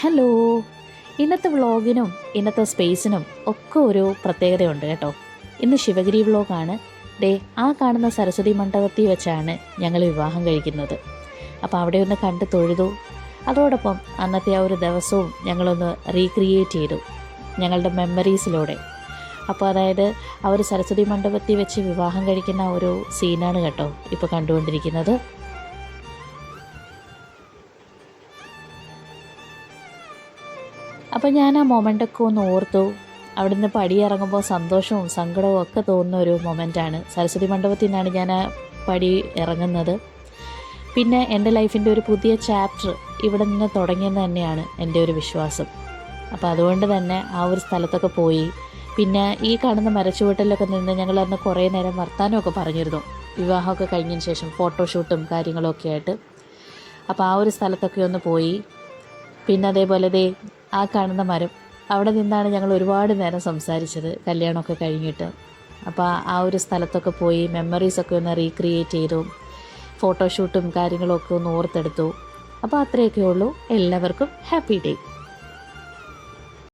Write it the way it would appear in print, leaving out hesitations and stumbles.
Hello. ഇന്നത്തെ വ്ളോഗിനും ഇന്നത്തെ സ്പേസിനും ഒക്കെ ഒരു പ്രത്യേകതയുണ്ട് കേട്ടോ. ഇന്ന് ശിവഗിരി വ്ളോഗാണ്. ആ കാണുന്ന സരസ്വതി മണ്ഡപത്തിൽ വെച്ചാണ് ഞങ്ങൾ വിവാഹം കഴിക്കുന്നത്. അപ്പോൾ അവിടെ ഒന്ന് കണ്ട് തൊഴുതു. അതോടൊപ്പം അന്നത്തെ ആ ഒരു ദിവസവും ഞങ്ങളൊന്ന് റീക്രിയേറ്റ് ചെയ്തു ഞങ്ങളുടെ മെമ്മറീസിലൂടെ. അപ്പോൾ അതായത് ആ ഒരു സരസ്വതി മണ്ഡപത്തിൽ വെച്ച് വിവാഹം കഴിക്കുന്ന ഒരു സീനാണ് കേട്ടോ ഇപ്പോൾ കണ്ടുകൊണ്ടിരിക്കുന്നത്. അപ്പോൾ ഞാൻ ആ മൊമെൻ്റൊക്കെ ഒന്ന് ഓർത്തു. അവിടെ നിന്ന് പടി ഇറങ്ങുമ്പോൾ സന്തോഷവും സങ്കടവും ഒക്കെ തോന്നുന്ന ഒരു മൊമെൻ്റാണ്. സരസ്വതി മണ്ഡപത്തിൽ നിന്നാണ് ഞാൻ ആ പടി ഇറങ്ങുന്നത്. പിന്നെ എൻ്റെ ലൈഫിൻ്റെ ഒരു പുതിയ ചാപ്റ്റർ ഇവിടെ നിന്ന് തുടങ്ങിയെന്ന് തന്നെയാണ് എൻ്റെ ഒരു വിശ്വാസം. അപ്പോൾ അതുകൊണ്ട് തന്നെ ആ ഒരു സ്ഥലത്തൊക്കെ പോയി. പിന്നെ ഈ കാണുന്ന മരച്ചുവട്ടിലൊക്കെ നിന്ന് ഞങ്ങൾ അന്ന് കുറേ നേരം വർത്താനമൊക്കെ പറഞ്ഞിരുന്നു, വിവാഹമൊക്കെ കഴിഞ്ഞതിന് ശേഷം ഫോട്ടോഷൂട്ടും കാര്യങ്ങളൊക്കെ ആയിട്ട്. അപ്പോൾ ആ ഒരു സ്ഥലത്തൊക്കെ ഒന്ന് പോയി. പിന്നെ അതേപോലെ ആ കാണുന്ന മരം, അവിടെ നിന്നാണ് ഞങ്ങൾ ഒരുപാട് നേരം സംസാരിച്ചത് കല്യാണമൊക്കെ കഴിഞ്ഞിട്ട്. അപ്പോൾ ആ ഒരു സ്ഥലത്തൊക്കെ പോയി മെമ്മറീസൊക്കെ ഒന്ന് റീക്രിയേറ്റ് ചെയ്തു, ഫോട്ടോഷൂട്ടും കാര്യങ്ങളൊക്കെ ഒന്ന് ഓർത്തെടുത്തു. അപ്പോൾ അത്രയൊക്കെ ഉള്ളൂ. എല്ലാവർക്കും ഹാപ്പി ഡേ.